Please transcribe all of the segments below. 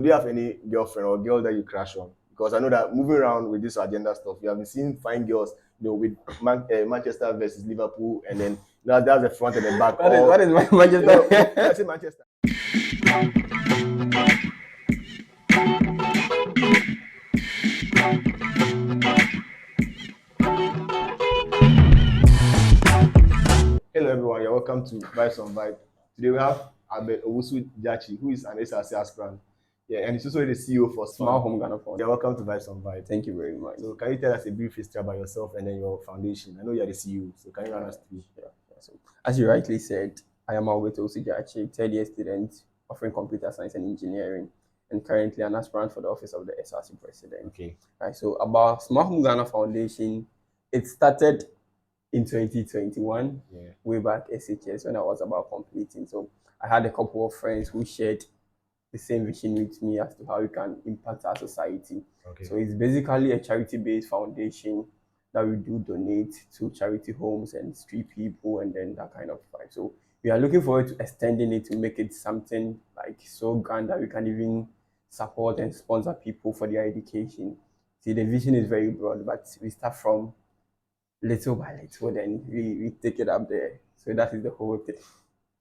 Do you have any girlfriend or girl that you crush on? Because I know that moving around with this agenda stuff, you have been seeing fine girls, with Manchester versus Liverpool, and then that's the front and the back. What is my No, I Manchester? say Manchester. Hello everyone, you're welcome to Vibes on Vibe. Today we have Albert Owusu Jarchie, who is an SRC aspirant. Yeah, and he's also the CEO for Small Home Ghana Fund. You're welcome to Vibes on Vibe. Thank you very much. So can you tell us a brief history about yourself and then your foundation? I know you're the CEO, so can you run us through? Yeah. So, as you rightly said, I am Albert Owusu Jarchie, third year student offering computer science and engineering, and currently an aspirant for the office of the SRC president. Okay. Right. So about Small Home Ghana Foundation, it started in 2021, way back SHS when I was about completing. So I had a couple of friends who shared the same vision with me as to how we can impact our society. Okay. So it's basically a charity-based foundation that we do donate to charity homes and street people and then that kind of vibe. So we are looking forward to extending it to make it something like so grand that we can even support and sponsor people for their education. See, the vision is very broad, but we start from little by little, then we take it up there. So that is the whole thing.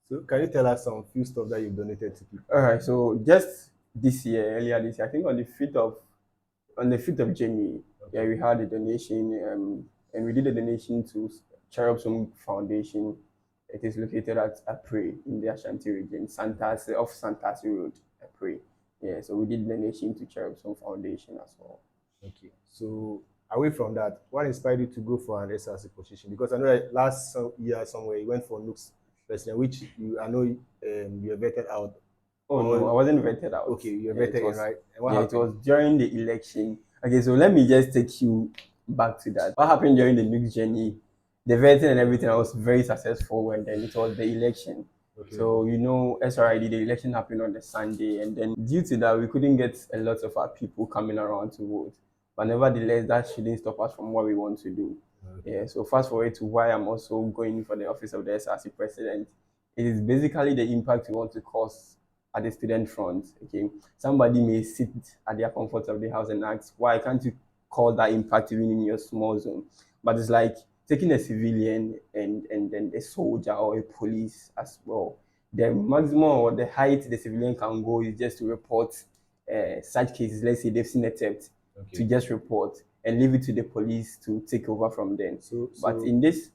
So can you tell us some few stuff that you've donated to people? All right. So just earlier this year, I think on the 5th of January, yeah, we had a donation, and we did a donation to Cherub Home Foundation. It is located at Apre in the Ashanti region, off Santasi Road, Apre. Yeah, so we did donation to Cherub Home Foundation as well. Okay. So away from that, what inspired you to go for an SRC position? Because I know that last year somewhere you went for Nooks president, which I know you were vetted out. Oh no, I wasn't vetted out. Okay, you were vetted in, right? And what happened? It was during the election. Okay, so let me just take you back to that. What happened during the Nooks journey? The vetting and everything, I was very successful, and then it was the election. Okay. So SRID, the election happened on the Sunday, and then due to that, we couldn't get a lot of our people coming around to vote. But nevertheless, that shouldn't stop us from what we want to do. Okay. Yeah. So fast forward to why I'm also going for the office of the SRC president. It is basically the impact we want to cause at the student front. Okay, somebody may sit at their comfort of the house and ask, why can't you cause that impact even in your small zone? But it's like taking a civilian and then a soldier or a police as well. The maximum or the height the civilian can go is just to report such cases. Let's say they've seen a theft, to just report and leave it to the police to take over from them. But in this,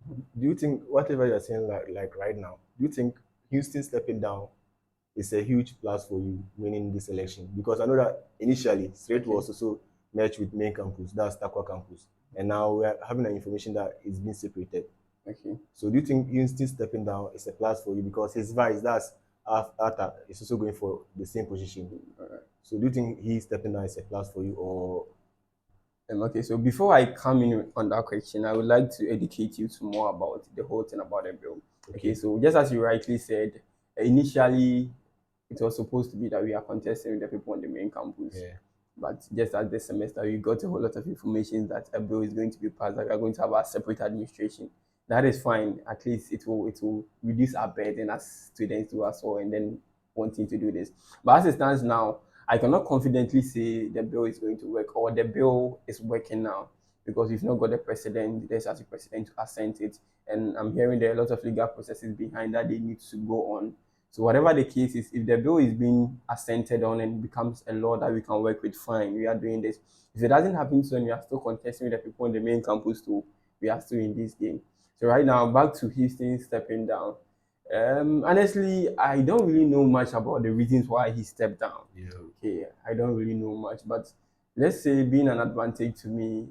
do you think whatever you're saying like right now, do you think Houston stepping down is a huge plus for you winning this election? Because I know that initially Straight was also merged with main campus, that's Takwa campus, and now we're having an information that it's been separated. Okay. So do you think Houston stepping down is a plus for you because his vice, that's Arthur, is also going for the same position? So do you think he stepping down is a plus for you or? Okay, so before I come in on that question, I would like to educate you some more about the whole thing about the bill. Okay, so just as you rightly said, initially it was supposed to be that we are contesting with the people on the main campus. Yeah. But just as this semester, we got a whole lot of information that a bill is going to be passed, that we are going to have a separate administration. That is fine. At least it will reduce our burden as students do as well, and then wanting to do this. But as it stands now, I cannot confidently say the bill is going to work or the bill is working now because we've not got the president, the SRC president to assent it. And I'm hearing there are a lot of legal processes behind that they need to go on. So whatever the case is, if the bill is being assented on and becomes a law that we can work with, fine, we are doing this. If it doesn't happen soon, we are still contesting with the people on the main campus too. We are still in this game. So right now, back to Houston stepping down. Honestly, I don't really know much about the reasons why he stepped down. Yeah. Okay, I don't really know much, but let's say being an advantage to me,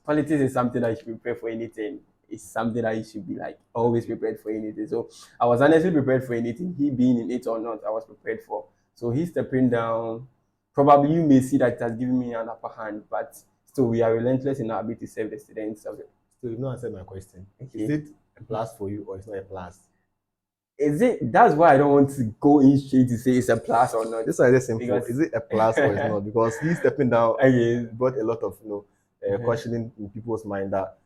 politics is something that you should prepare for anything. It's something that you should be like always prepared for anything. So I was honestly prepared for anything. He being in it or not, I was prepared for. So he stepping down. Probably you may see that it has given me an upper hand, but still we are relentless in our ability to serve the students. So you've not answered my question. Okay. Is it a plus for you or it's not a plus? That's why I don't want to go in straight to say it's a plus or not. This is just simple. Is it a plus or it's not? Because he's stepping down brought a lot of questioning in people's mind that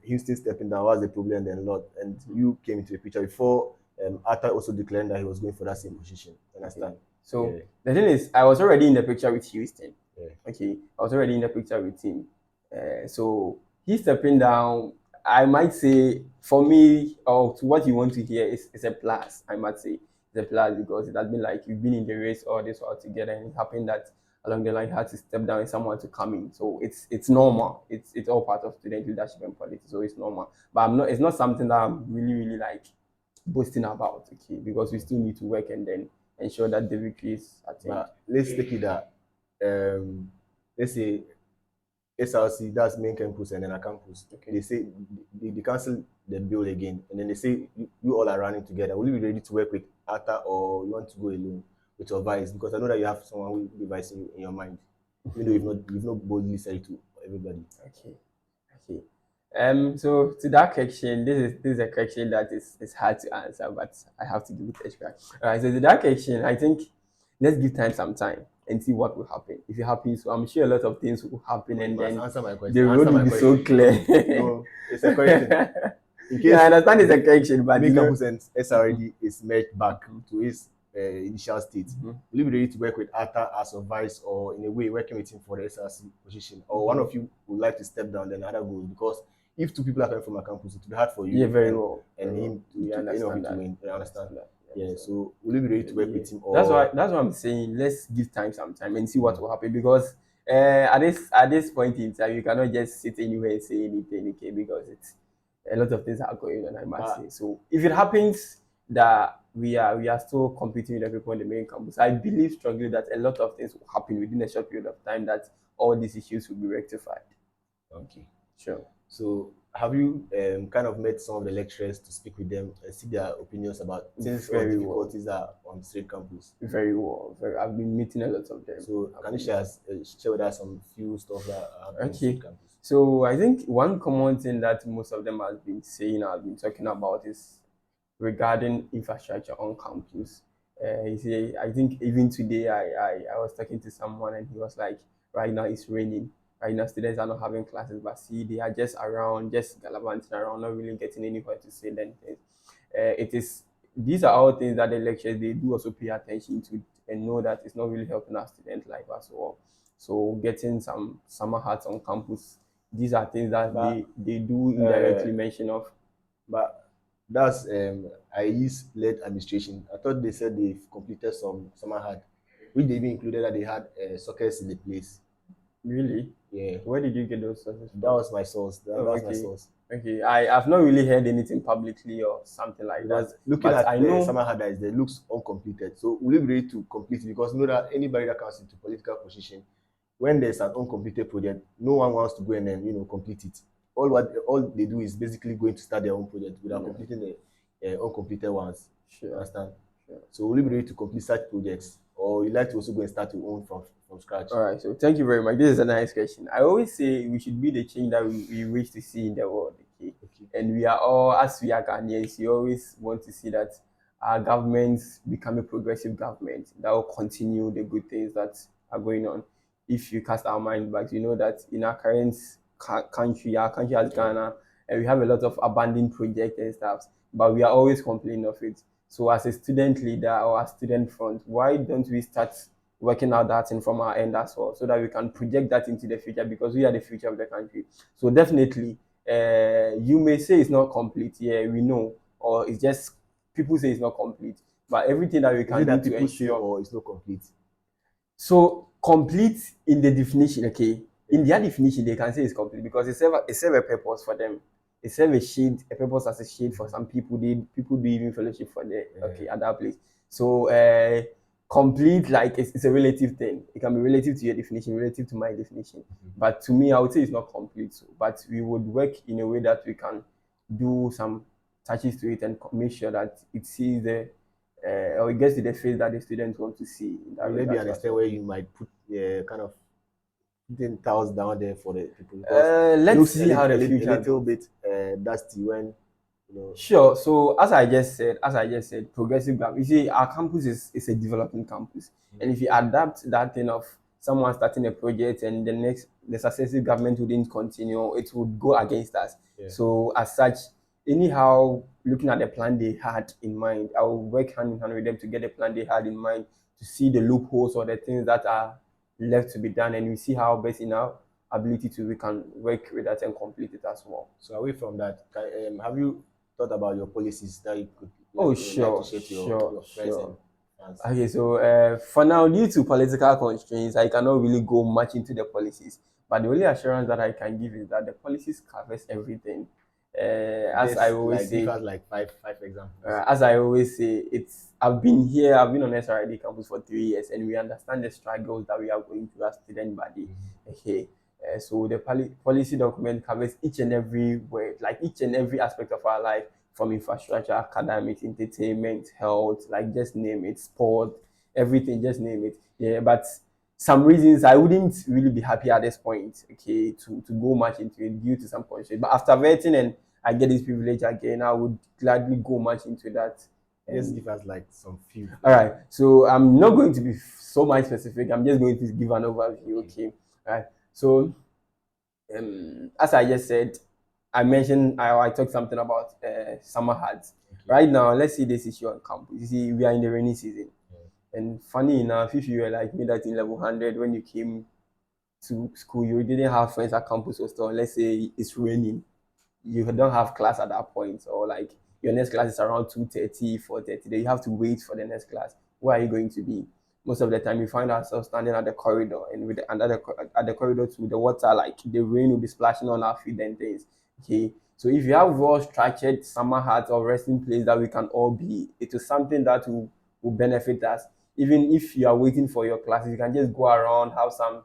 Houston stepping down was the problem and a lot. And you came into the picture before Arthur also declared that he was going for that same position. Understand? So Yeah. the thing is, I was already in the picture with Houston. Yeah. Okay, I was already in the picture with him. So he's stepping down. I might say, for me, or to what you want to hear, is a plus. I might say it's a plus because it has been like you've been in the race all this while together, and it happened that along the line you had to step down and someone to come in. So it's normal. It's all part of student leadership and politics, so it's normal. But I'm not. It's not something that I'm really like boasting about. Okay, because we still need to work and then ensure that the victory is attained. But let's take it that let's say SRC, that's main campus and then a campus. Okay. They say they cancel the bill again, and then they say you all are running together. Will you be ready to work with Arthur, or you want to go alone with your vice? Because I know that you have someone who will be advising you in your mind, even though you've not boldly said it to everybody. Okay. So to that question, this is a question that is hard to answer, but I have to give it a try. All right. So to that question, I think let's give time some time and see what will happen. If it happens, so I'm sure a lot of things will happen, and then Answer my question. the road will be so clear. No, it's a question. In case Yeah, I understand it's a question, but main campus and SRD is merged back to its initial state. Mhm. Will you be ready to work with Arthur as a vice, or in a way working with him for the SRC position? Or one of you would like to step down, then the other goes? Because if two people are coming from a campus, it will be hard for you Yeah, very and, well. and Very him well. to, We to any of you understand to that. win. I understand. that. Yeah, so will you be ready to work with him? Or That's why I'm saying let's give time some time and see what will happen, because at this point in time you cannot just sit anywhere and say anything, okay, because it's a lot of things are going on, I must say. So if it happens that we are still competing with the people in the main campus, I believe strongly that a lot of things will happen within a short period of time, that all these issues will be rectified. Okay. Sure. So have you kind of met some of the lecturers to speak with them and see their opinions about things or Very difficulties that are on the state campus? Very well. I've been meeting a lot of them. So can you share with us some few stuff that happen on the Okay. state campus? So I think one common thing that most of them have been saying, have been talking about, is regarding infrastructure on campus. You see, I think even today I was talking to someone and he was like, right now it's raining. Right now students are not having classes, but see, they are just around, just gallivanting around, not really getting anywhere to say anything. It is These are all things that the lectures they do also pay attention to and know that it's not really helping our student life as well. So getting some summer hats on campus, these are things that they do indirectly mention of. But that's IE's-led administration. I thought they said they've completed some summer had, which they even included that they had sockets in the place. Really? Yeah. Where did you get those sources from? That was my source. That's okay. my source. Okay, I've not really heard anything publicly or something like Because that. looking But at I the know summer had that is there looks uncompleted. So will you be ready to complete it? Because you know that anybody that comes into political position, when there's an uncompleted project, no one wants to go and then complete it. All they do is basically going to start their own project without completing the uncompleted ones. Sure. Understand? Sure. So will you be ready to complete such projects, or you like to also go and start your own from scratch? All right, so thank you very much. This is a nice question. I always say we should be the change that we wish to see in the world. Okay. And we are all, as we are Ghanaians, we always want to see that our governments become a progressive government that will continue the good things that are going on. If you cast our mind back, you know that in our current country, our country as Ghana, and we have a lot of abandoned projects and stuff, but we are always complaining of it. So as a student leader or a student front, why don't we start working out that thing from our end as well, so that we can project that into the future, because we are the future of the country. So definitely, you may say it's not complete. Yeah, we know, or it's just people say it's not complete. But everything that we can do to ensure, or it's not complete. So complete in the definition, okay. In their definition, they can say it's complete because it serves a purpose for them. It serves a purpose as a shade for some people. People do even fellowship for the at that place. So complete, like it's a relative thing. It can be relative to your definition, relative to my definition. But to me, I would say it's not complete. But we would work in a way that we can do some touches to it and make sure that it sees the or it gets to the phase that the students want to see. Maybe understand where you might put kind of putting tiles down there for the people. Let's see how the future a little bit dusty when Sure. So as I just said, progressive government. You see, our campus is a developing campus, and if you adapt that thing of someone starting a project and the successive government wouldn't continue, it would go against us. Yeah. So as such, anyhow, looking at the plan they had in mind, I will work hand in hand with them to get the plan they had in mind to see the loopholes or the things that are left to be done, and we see how best in our ability to we can work with that and complete it as well. So away from that, have you thought about your policies that you could Oh, like sure, to share to sure, your friends sure. and fans? Okay, so for now, due to political constraints, I cannot really go much into the policies. But the only assurance that I can give is that the policies covers everything. As I Just always like give say, us like five examples. as I always say, I've been here, I've been on SRID campus for 3 years, and we understand the struggles that we are going through as student body. Okay. So the policy document covers each and every word, like each and every aspect of our life, from infrastructure, academics, entertainment, health, like just name it, sport, everything, just name it. Yeah, but some reasons I wouldn't really be happy at this point, okay, to go much into it due to some constraints. But after vetting and I get this privilege again, I would gladly go much into that. Just give us like some few. All right. So I'm not going to be so much specific. I'm just going to give an overview. Okay. All right. So, as I just said, I mentioned I talked something about summer hats. Right now, let's see this issue on campus. You see, we are in the rainy season, and funny enough, if you were like me that in level 100 when you came to school, you didn't have friends at campus or store. Let's say it's raining, you don't have class at that point, or like your next class is around 2:30, 4:30, then you have to wait for the next class. Where are you going to be? Most of the time we find ourselves standing at the corridor, and with at the corridor too, the water, like the rain will be splashing on our feet and things. Okay, so if you have well structured summer hats or resting place that we can all be, it is something that will benefit us. Even if you are waiting for your classes, you can just go around, have some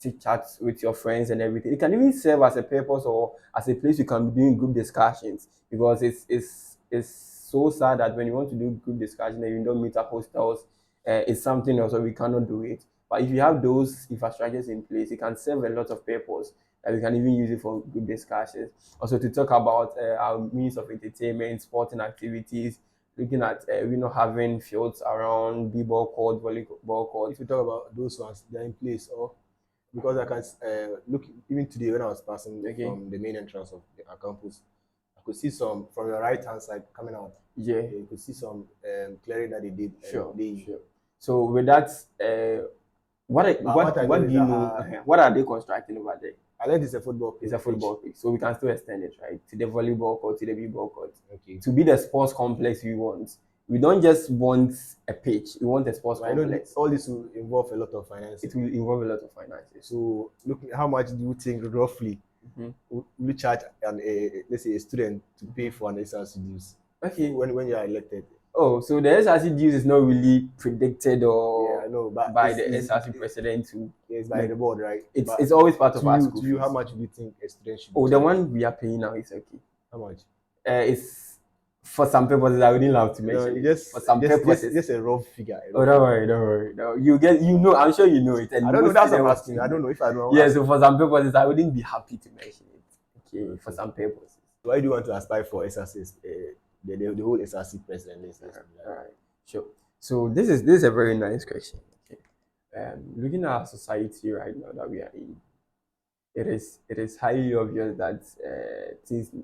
chit chats with your friends and everything. It can even serve as a purpose or as a place you can be doing group discussions, because it's so sad that when you want to do group discussion and you don't meet at hostels, it's something else, or we cannot do it. But if you have those infrastructures in place, it can serve a lot of purpose. That we can even use it for group discussions. Also to talk about our means of entertainment, sporting activities, looking at having fields around b-ball court, volleyball court. If you talk about those ones, they're in place, or because I can look even today when I was passing from the main entrance of our campus, I could see some from your right hand side coming out. Yeah, you could see some clearing that they did. Sure. So with that, what do you know? What are they constructing over there? I learned it's a football pitch. It's a football pitch, so we can still extend it, right, to the volleyball court, to the b-ball court. Okay. To be the sports complex we want. We don't just want a pitch. We want a sports complex. All this will involve a lot of finances. It will involve a lot of finances. So, look, how much do you think roughly will you charge let's say a student to pay for an SRC dues? Okay. When you are elected. Oh, so the SRC dues is not really predicted or I know, but by the SRC president too. It's by the board, right? It's always part of our school. To you, how much do you think a student should? Oh, the one we are paying now is okay. How much? It's for some purposes. I wouldn't love to mention. For some purposes, just a rough figure. Oh, don't worry. No, I'm sure you know it. And I don't know. That's what I'm asking. I don't know if I know. Yeah, so for some purposes, I wouldn't be happy to mention it. Okay, for some purposes. Why do you want to aspire for SRC? The whole SRC president list. All right, sure. So this is a very nice question. Okay, looking at our society right now that we are in, it is highly obvious that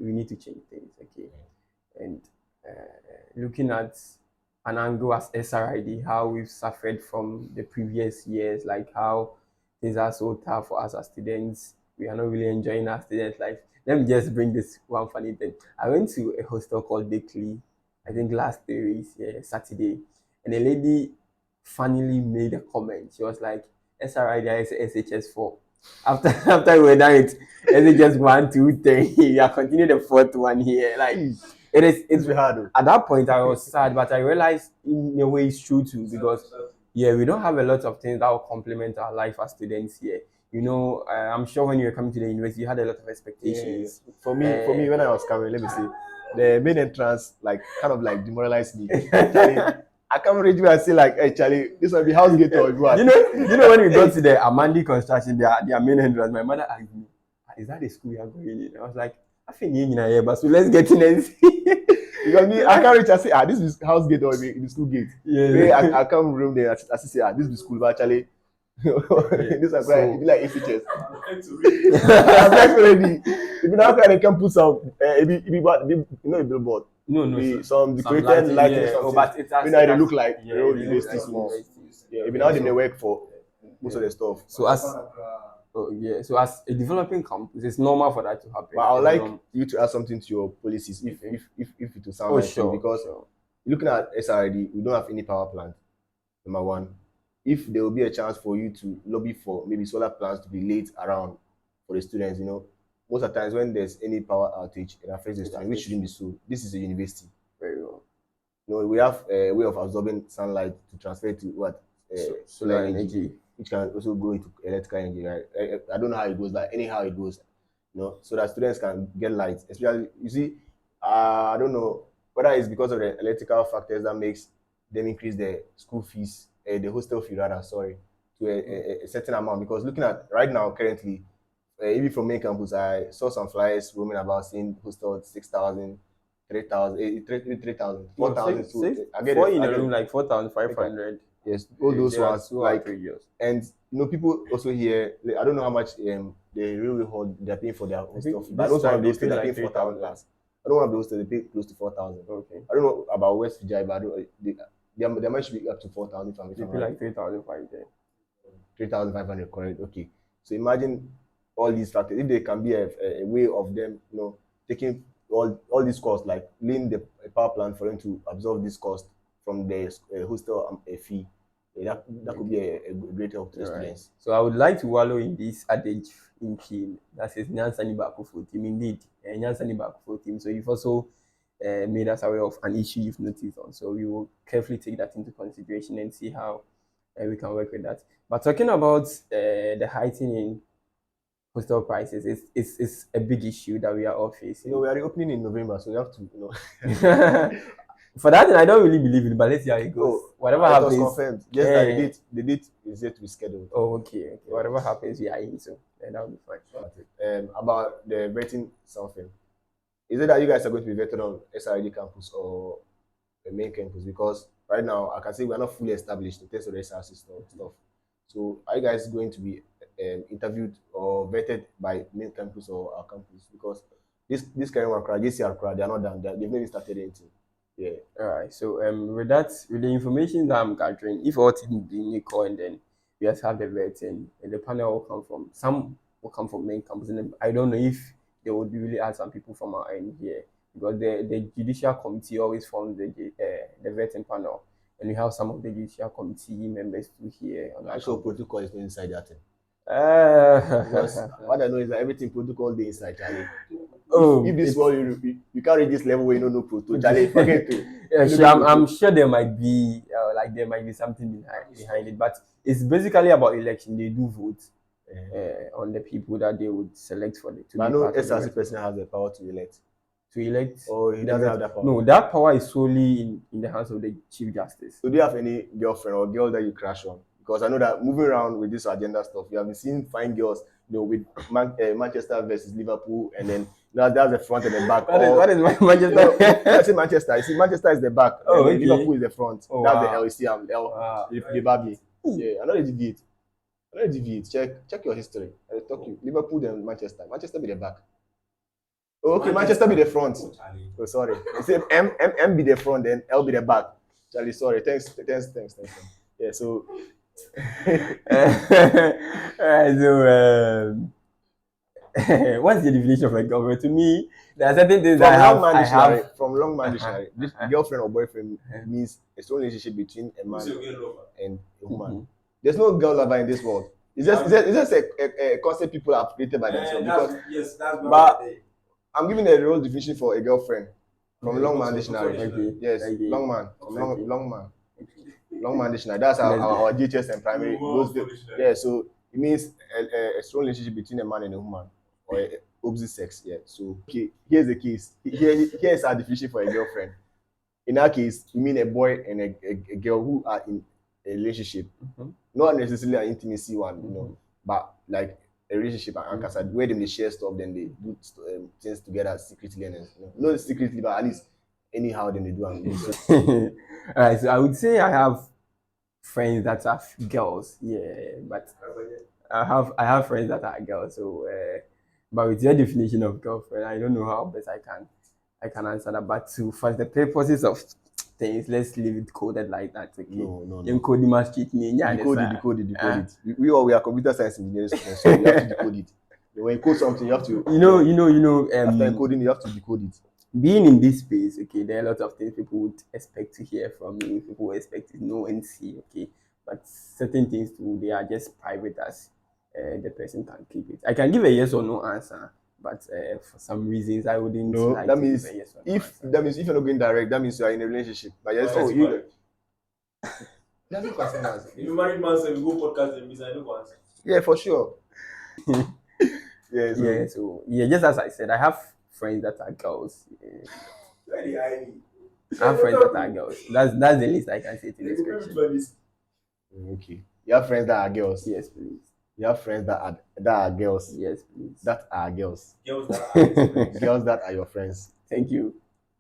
we need to change things. Okay, and looking at an angle as SRID, how we've suffered from the previous years, like how things are so tough for us as students. We are not really enjoying our student life. Let me just bring this one funny thing. I went to a hostel called Bakley, I think last 3 weeks, Saturday, and a lady funnily made a comment. She was like, SRID is SHS4. After we were done with SHS 1, 2, 3, we are continuing the fourth one here. Like, it's hard. At that point, I was sad, but I realized in a way it's true too, because we don't have a lot of things that will complement our life as students here. I'm sure when you were coming to the university, you had a lot of expectations. Yeah. For me, when I was coming, let me see, the main entrance kind of demoralized me. I can't reach you and say like, hey Charlie, this will be house gate or what? You know when we got to the Amandi construction, their main entrance, my mother asked me, is that the school we are going in? I was like, I think you're here, but so let's get in and see. Because I can't reach and say, this is house gate or the school gate. Yeah. I come room there, I say, this is the school, but actually, this is like ACHS. I'm already. If you now they can put some, a billboard. No. Some decorated lighting. But it's they look like university small. Yeah, even now they work for most of the stuff. So as so as a developing campus, it's normal for that to happen. But I would It's like you to add something to your policies if it will sound Oh, nice to you, sure. because Sure. looking at SRD, we don't have any power plant. Number one, if there will be a chance for you to lobby for maybe solar plants to be laid around for the students, most of the times when there's any power outage, it affects the students, which shouldn't be so. This is a university. Very well. We have a way of absorbing sunlight to transfer to what Solar energy. which can also go into electrical energy. Right? I don't know how it goes, but anyhow it goes, so that students can get light. Especially, you see, I don't know whether it's because of the electrical factors that makes them increase the school fees, the hostel fee rather, sorry, to a certain amount. Because looking at right now, currently, even from main campus, I saw some flyers roaming about saying hostel 6,000, 3,000, 3,000, 4,000. So I get four it. in I a get room it. like 4,500. Yes, all those They are ones so like, outrageous. and people also here. I don't know how much the railway hall they're paying for their hostel fee, but this those one time of they those pay they're like paying 4,000 3,000. last. I don't want to be hostel, they pay close to 4,000. Okay. I don't know about West Vijay, but I don't, their might should be up to 4,000 if They I'm pay right. like 3,500. 3,500, correct? Okay. So imagine all these factors. If there can be a way of them, taking all these costs, like laying the power plant for them to absorb this cost from the hostel fee, that could be a great help to the students. So I would like to wallow in this adage in King that says Nyansa ni baako for team. Indeed, Nyansa ni baako for team. So you've also made us aware of an issue you've noticed on. So we will carefully take that into consideration and see how we can work with that. But talking about the heightening hostel prices, it's a big issue that we are all facing. We are reopening in November, so we have to, For that, I don't really believe it, but let's see how it goes. Whatever happens, it was confirmed. Yes, that the date is yet to be scheduled. Oh, okay. Whatever happens, we are in, so that'll be fine. About the vetting something, is it that you guys are going to be vetted on SRD campus or the main campus? Because right now, I can say we are not fully established in terms of the SRC stuff. So, are you guys going to be interviewed or vetted by main campus or our campus? Because this current one, JCR, they are not done. They've never started anything. Yeah. All right. So with the information that I'm gathering, if all things being equal, and then we just have the vetting, and the panel will come from main campus, and then I don't know if they would really add some people from our end here, because the judicial committee always forms the vetting panel, and we have some of the judicial committee members too here. I'm sure protocol is not inside that thing. Because what I know is that everything protocol is inside, Charlie. Oh, if this one you can't reach this level where you don't know protocol, Charlie, forget it. Yeah, sure, I'm sure there might be something behind it, but it's basically about election. They do vote on the people that they would select for it. But I know SRC person has the power to elect. Or he doesn't have that power? No, that power is solely in the hands of the Chief Justice. So do you have any girlfriend or girl that you crush on? Because I know that moving around with this agenda stuff, you have been seeing fine girls, with Manchester versus Liverpool, and then that's the front and the back. What is Manchester? I say Manchester. You see, Manchester is the back. Oh, okay. Liverpool is the front. Oh, that's wow. the L. You see, L. The baby. Yeah, I know they deviate. Check your history. I talk you. Liverpool then Manchester. Manchester be the back. Oh, okay, Manchester be the front. Oh, sorry. You say M be the front, then L be the back. Charlie, sorry. Thanks. Yeah, so. Alright, so what's the definition of a girlfriend? To me, there are certain things from long man dictionary. This girlfriend or boyfriend means a strong relationship between a man and a woman. Mm-hmm. There's no girl lover in this world. It's just a concept people have created by themselves. But I'm giving a real definition for a girlfriend from long man dictionary. Okay. Yes, long man. Long man. Long man dictionary. That's our GHS and primary goes. Yeah, so it means a strong relationship between a man and a woman, or opposite sex. Yeah. So okay, here's the case. Here's our definition for a girlfriend. In our case, we mean a boy and a girl who are in a relationship, not necessarily an intimacy one, but like a relationship and anchor side where they share stuff, then they do things together secretly, and not secretly, but at least anyhow, then they do. All right, so I would say I have friends that are girls, but I have friends that are girls. So, but with your definition of girlfriend, I don't know how best I can answer that. But for the purposes of things. Let's leave it coded like that. Okay. No. Coding must keep me. Decode it. We are computer science engineering students, so you have to decode it. When you code something, you have to. After encoding, you have to decode it. Being in this space, okay, there are a lot of things people would expect to hear from me. People would expect to know and see, okay. But certain things too, they are just private as the person can keep it. I can give a yes or no answer, but for some reasons I wouldn't like that to means give a yes or no if answer. that means if you're not going direct, that means you are in a relationship. But yes, Oh, you doesn't concern us. If you married man, say we go podcast and I don't answer. Yeah, for sure. Yeah, just as I said, I have friends that are girls. Very highly. I have friends that are girls. That's the least I can say to this question. Okay. You have friends that are girls. Yes, please. You have friends that are girls. Yes, please. That are girls. Girls that are Girls that are your friends. Thank you.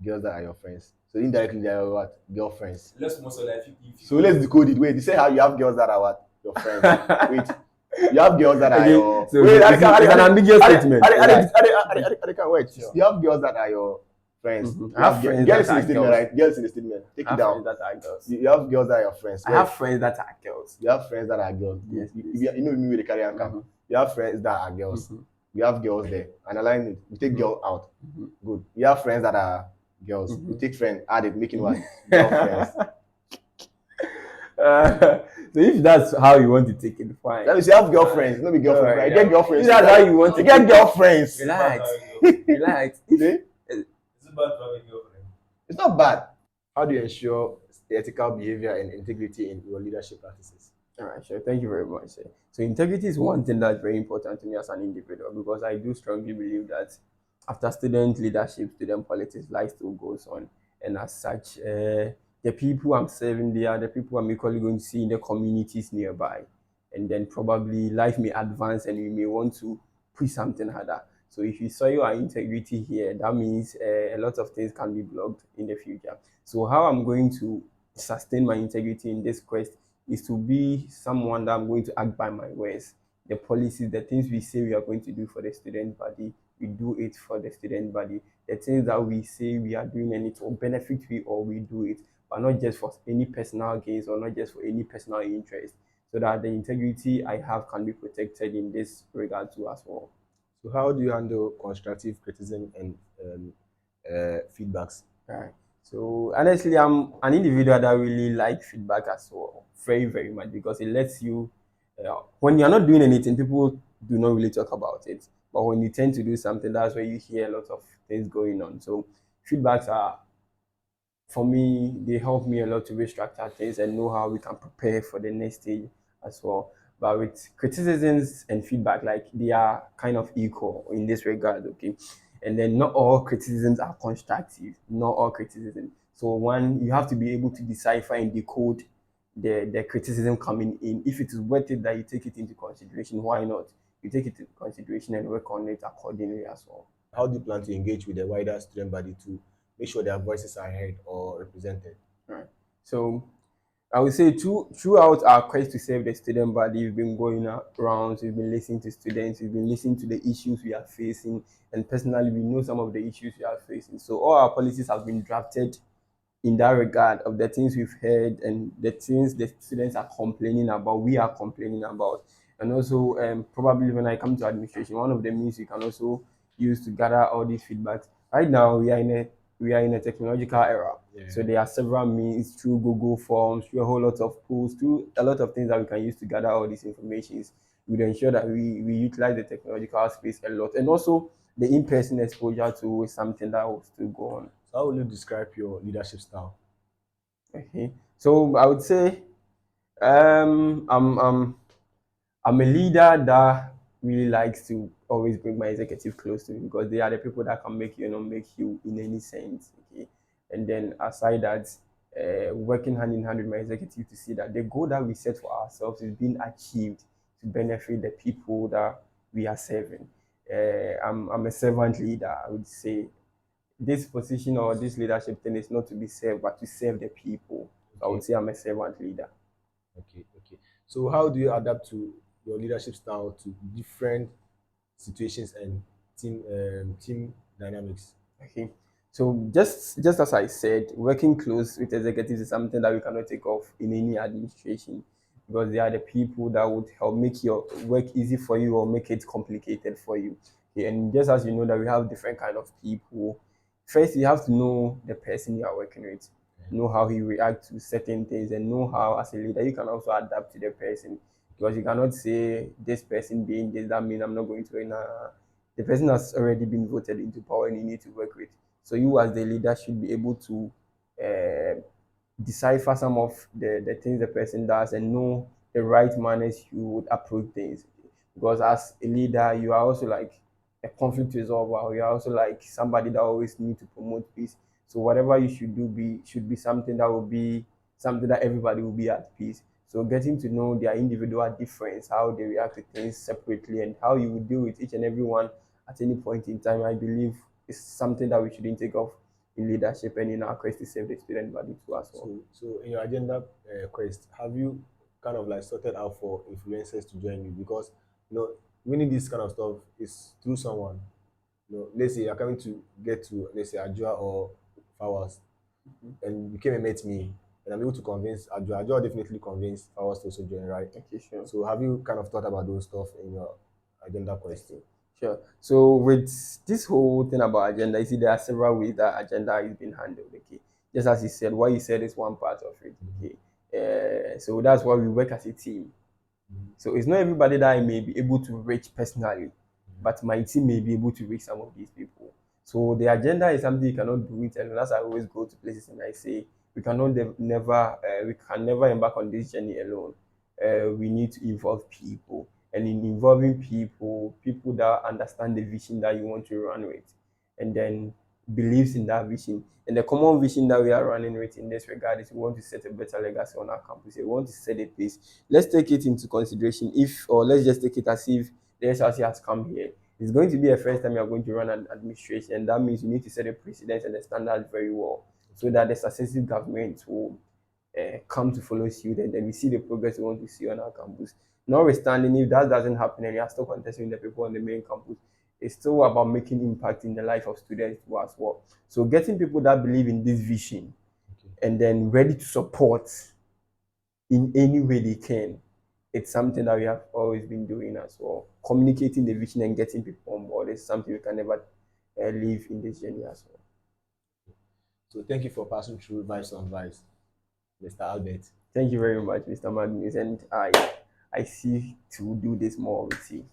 Girls that are your friends. So indirectly they are what? Girlfriends. Let's most of like So let's decode it. Wait, you say how you have girls that are what? Your friends. Wait. You have girls that are your. So wait, it's an ambiguous statement. Wait. You have girls that are your friends. Mm-hmm. I have friends girls that in are the statement, girls. right? Girls in the statement. Take it down. That are girls. You have girls that are your friends. I have friends that are girls. You have friends that are girls. Yes, you know me with the career camp. You have friends that are girls. You have girls there. Analyze it. You take girl out. Good. You have friends that are girls. You take friend, add it, making one girlfriends. So if that's how you want to take it, fine. That means you have girlfriends, not be girlfriends. Right? Get girlfriends. If that's how you want to get girlfriends. Relax. Relax. Is it bad to have a girlfriend? It's not bad. How do you ensure ethical behavior and integrity in your leadership practices? All right, sure. Thank you very much. So integrity is one thing that's very important to me as an individual, because I do strongly believe that after student leadership, student politics, life still goes on. And as such, the people I'm serving, they are the people I'm equally going to see in the communities nearby. And then probably life may advance and we may want to push something harder. So if you saw your integrity here, that means a lot of things can be blocked in the future. So how I'm going to sustain my integrity in this quest is to be someone that I'm going to act by my words. The policies, the things we say we are going to do for the student body, we do it for the student body. The things that we say we are doing and it will benefit we, or we do it, but not just for any personal gains or not just for any personal interest, so that the integrity I have can be protected in this regard too as well. So how do you handle constructive criticism and feedbacks? Right. So honestly, I'm an individual that really like feedback as well, very, very much, because it lets you, when you're not doing anything, people do not really talk about it. But when you tend to do something, that's where you hear a lot of things going on. So feedbacks are, for me, they help me a lot to restructure things and know how we can prepare for the next stage as well. But with criticisms and feedback, like they are kind of equal in this regard, okay? And then not all criticisms are constructive, not all criticism. So one, you have to be able to decipher and decode the criticism coming in. If it is worth it that you take it into consideration, why not? You take it into consideration and work on it accordingly as well. How do you plan to engage with the wider student body to make sure their voices are heard or represented? Right. So I would say throughout our quest to serve the student body, we've been going around, we've been listening to students, we've been listening to the issues we are facing, and personally, we know some of the issues we are facing. So all our policies have been drafted in that regard of the things we've heard and the things the students are complaining about, we are complaining about. And also, probably when I come to administration, one of the means we can also use to gather all these feedbacks. Right now, we are in a technological era. Yeah. So there are several means through Google Forms, through a whole lot of posts, through a lot of things that we can use to gather all these informations. We ensure that we utilize the technological space a lot. And also the in-person exposure to is something that will still go on. So how will you describe your leadership style? Okay. So I would say I'm a leader that really likes to always bring my executive close to me, because they are the people that can make you not make you in any sense. Okay. And then aside that, working hand in hand with my executive to see that the goal that we set for ourselves is being achieved to benefit the people that we are serving. I'm a servant leader. I would say this position or this leadership thing is not to be served, but to serve the people. Okay. I would say I'm a servant leader. Okay. So how do you adapt to your leadership style to different situations and team dynamics? Okay. So just as I said, working close with executives is something that we cannot take off in any administration because they are the people that would help make your work easy for you or make it complicated for you. Okay, and just as you know that we have different kind of people, first you have to know the person you are working with, know how he reacts to certain things, and know how as a leader you can also adapt to the person because you cannot say this person being this that means I'm not going to. Nah, the person has already been voted into power and you need to work with. So you as the leader should be able to uh, decipher some of the things the person does and know the right manners you would approach things. Because as a leader, you are also like a conflict resolver. You are also like somebody that always need to promote peace. So whatever you should do should be something that will be something that everybody will be at peace. So getting to know their individual difference, how they react to things separately, and how you will deal with each and every one at any point in time, I believe is something that we shouldn't take off in leadership and in our quest to save the student body too as well. So in your agenda quest, have you kind of like sorted out for influencers to join you? Because winning this kind of stuff is through someone. Let's say you're coming to get to, let's say, Ajua or Fawas, and you came and met me, and I'm able to convince Ajua. Ajua definitely convinced Fawas to also join, right? Okay, sure. So have you kind of thought about those stuff in your agenda quest? Sure. So with this whole thing about agenda, you see there are several ways that agenda is being handled. Okay. Just as you said, what you said is one part of it. Okay. So that's why we work as a team. So it's not everybody that I may be able to reach personally, but my team may be able to reach some of these people. So the agenda is something you cannot do it alone. As I always go to places and I say, we can never embark on this journey alone. We need to involve people, and in involving people, people that understand the vision that you want to run with, and then believes in that vision. And the common vision that we are running with in this regard is we want to set a better legacy on our campus. We want to set a pace. Let's take it into consideration or let's just take it as if the SRC has come here. It's going to be a first time you are going to run an administration, and that means you need to set a precedent and the standard very well so that the successive government will come to follow suit, and then we see the progress we want to see on our campus. Notwithstanding, if that doesn't happen and you are still contesting the people on the main campus, it's still about making impact in the life of students as well. So getting people that believe in this vision and then ready to support in any way they can, it's something that we have always been doing as well. Communicating the vision and getting people on board is something we can never leave in this journey as well. So thank you for passing through Vibes on Vibes, Mr. Albert. Thank you very much, Mr. Magnus, and I see to do this more with you.